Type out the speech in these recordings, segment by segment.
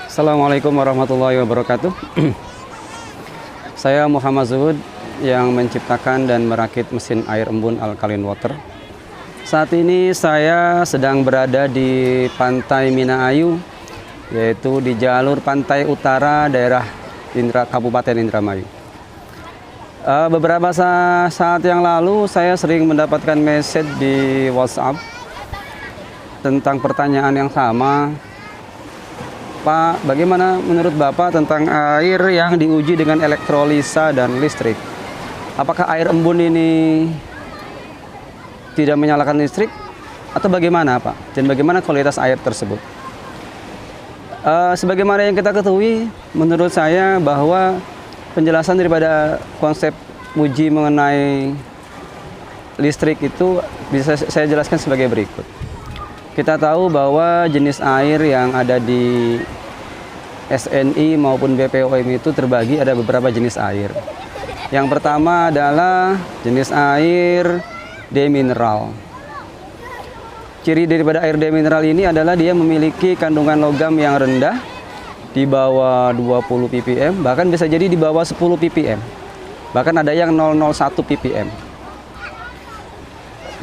Assalamualaikum warahmatullahi wabarakatuh. Saya Muhammad Zuhud yang menciptakan dan merakit mesin air embun alkaline water. Saat ini saya sedang berada di Pantai Minaayu, yaitu di jalur pantai utara daerah Kabupaten Indramayu. Beberapa saat yang lalu saya sering mendapatkan message di WhatsApp tentang pertanyaan yang sama. Pak, bagaimana menurut Bapak tentang air yang diuji dengan elektrolisa dan listrik? Apakah air embun ini tidak menyalakan listrik atau bagaimana, Pak? Dan bagaimana kualitas air tersebut? Sebagaimana yang kita ketahui, menurut saya bahwa penjelasan daripada konsep uji mengenai listrik itu bisa saya jelaskan sebagai berikut. Kita tahu bahwa jenis air yang ada di SNI maupun BPOM itu terbagi ada beberapa jenis air. Yang pertama adalah jenis air demineral. Ciri daripada air demineral ini adalah dia memiliki kandungan logam yang rendah, di bawah 20 ppm, bahkan bisa jadi di bawah 10 ppm. Bahkan ada yang 001 ppm.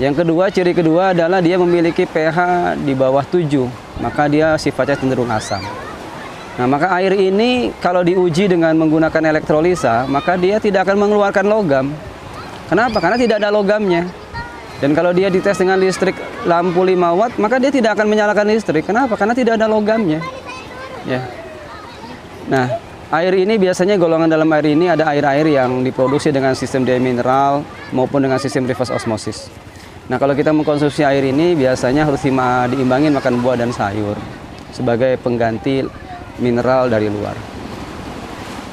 Yang kedua, ciri kedua adalah dia memiliki pH di bawah 7, maka dia sifatnya cenderung asam. Nah, maka air ini kalau diuji dengan menggunakan elektrolisa, maka dia tidak akan mengeluarkan logam. Kenapa? Karena tidak ada logamnya. Dan kalau dia dites dengan listrik lampu 5 watt, maka dia tidak akan menyalakan listrik. Kenapa? Karena tidak ada logamnya. Ya. Nah, air ini biasanya golongan dalam air ini ada air-air yang diproduksi dengan sistem demineral maupun dengan sistem reverse osmosis. Nah, kalau kita mengkonsumsi air ini biasanya harus diimbangin makan buah dan sayur sebagai pengganti mineral dari luar.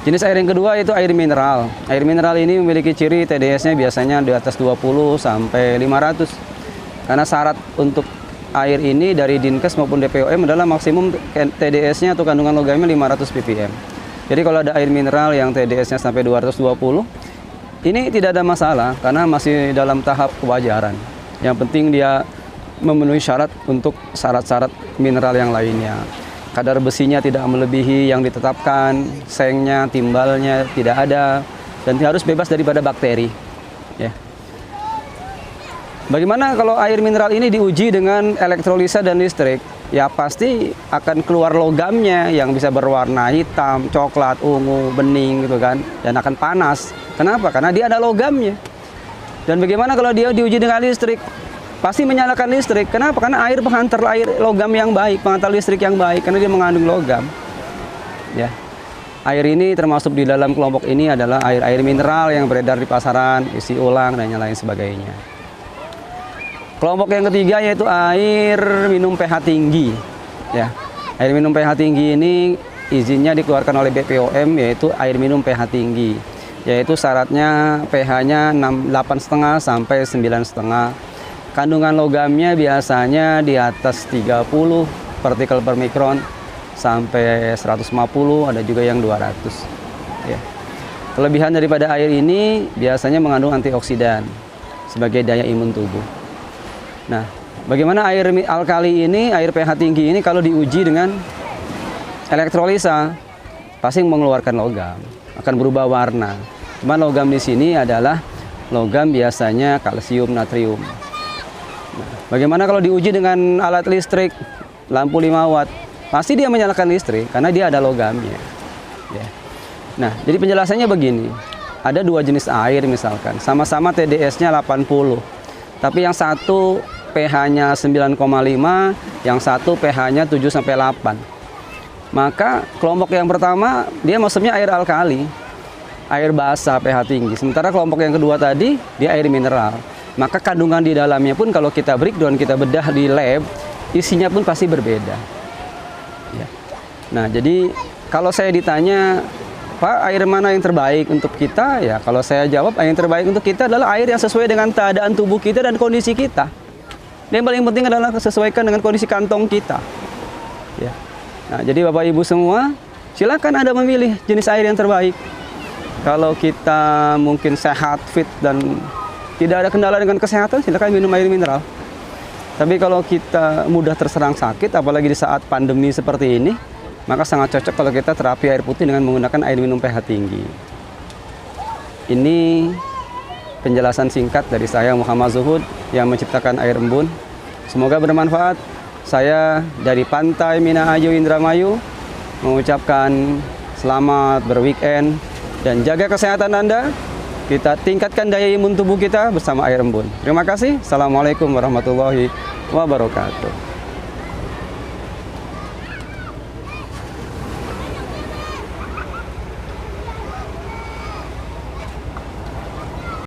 Jenis air yang kedua yaitu air mineral. Air mineral ini memiliki ciri TDS-nya biasanya di atas 20 sampai 500. Karena syarat untuk air ini dari Dinkes maupun DPOM adalah maksimum TDS-nya atau kandungan logamnya 500 ppm. Jadi kalau ada air mineral yang TDS-nya sampai 220, ini tidak ada masalah karena masih dalam tahap kewajaran. Yang penting dia memenuhi syarat untuk syarat-syarat mineral yang lainnya. Kadar besinya tidak melebihi yang ditetapkan, sengnya, timbalnya tidak ada, dan harus bebas daripada bakteri. Ya. Bagaimana kalau air mineral ini diuji dengan elektrolisa dan listrik? Ya pasti akan keluar logamnya yang bisa berwarna hitam, coklat, ungu, bening gitu kan, dan akan panas. Kenapa? Karena dia ada logamnya. Dan bagaimana kalau dia diuji dengan listrik? Pasti menyalakan listrik. Kenapa? Karena air penghantar air logam yang baik, penghantar listrik yang baik, karena dia mengandung logam. Ya. Air ini termasuk di dalam kelompok ini adalah air-air mineral yang beredar di pasaran, isi ulang dan yang lain sebagainya. Kelompok yang ketiga yaitu air minum pH tinggi. Ya. Air minum pH tinggi ini izinnya dikeluarkan oleh BPOM yaitu air minum pH tinggi. Yaitu syaratnya pH-nya 8,5 sampai 9,5. Kandungan logamnya biasanya di atas 30 partikel per mikron sampai 150, ada juga yang 200. Ya. Kelebihan daripada air ini biasanya mengandung antioksidan sebagai daya imun tubuh. Nah, bagaimana air alkali ini, air pH tinggi ini kalau diuji dengan elektrolisa, pasti mengeluarkan logam, akan berubah warna. Cuma logam di sini adalah logam biasanya kalsium, natrium. Nah, bagaimana kalau diuji dengan alat listrik, lampu 5 watt, pasti dia menyalakan listrik karena dia ada logamnya. Ya. Nah, jadi penjelasannya begini, ada dua jenis air misalkan, sama-sama TDS-nya 80, tapi yang satu pH-nya 9,5, yang satu pH-nya 7 sampai 8. Maka kelompok yang pertama dia maksudnya air alkali, air basah pH tinggi. Sementara kelompok yang kedua tadi dia air mineral. Maka kandungan di dalamnya pun kalau kita breakdown, kita bedah di lab, isinya pun pasti berbeda. Ya. Nah, jadi kalau saya ditanya, Pak, air mana yang terbaik untuk kita? Ya, kalau saya jawab air yang terbaik untuk kita adalah air yang sesuai dengan keadaan tubuh kita dan kondisi kita. Yang paling penting adalah sesuaikan dengan kondisi kantong kita. Ya. Nah, jadi Bapak Ibu semua, silakan Anda memilih jenis air yang terbaik. Kalau kita mungkin sehat, fit, dan tidak ada kendala dengan kesehatan, silakan minum air mineral. Tapi kalau kita mudah terserang sakit, apalagi di saat pandemi seperti ini, maka sangat cocok kalau kita terapi air putih dengan menggunakan air minum pH tinggi. Ini penjelasan singkat dari saya, Muhammad Zuhud, yang menciptakan air embun. Semoga bermanfaat. Saya dari Pantai Minahaju Indramayu mengucapkan selamat berweekend dan jaga kesehatan Anda. Kita tingkatkan daya imun tubuh kita bersama air embun. Terima kasih. Assalamualaikum warahmatullahi wabarakatuh.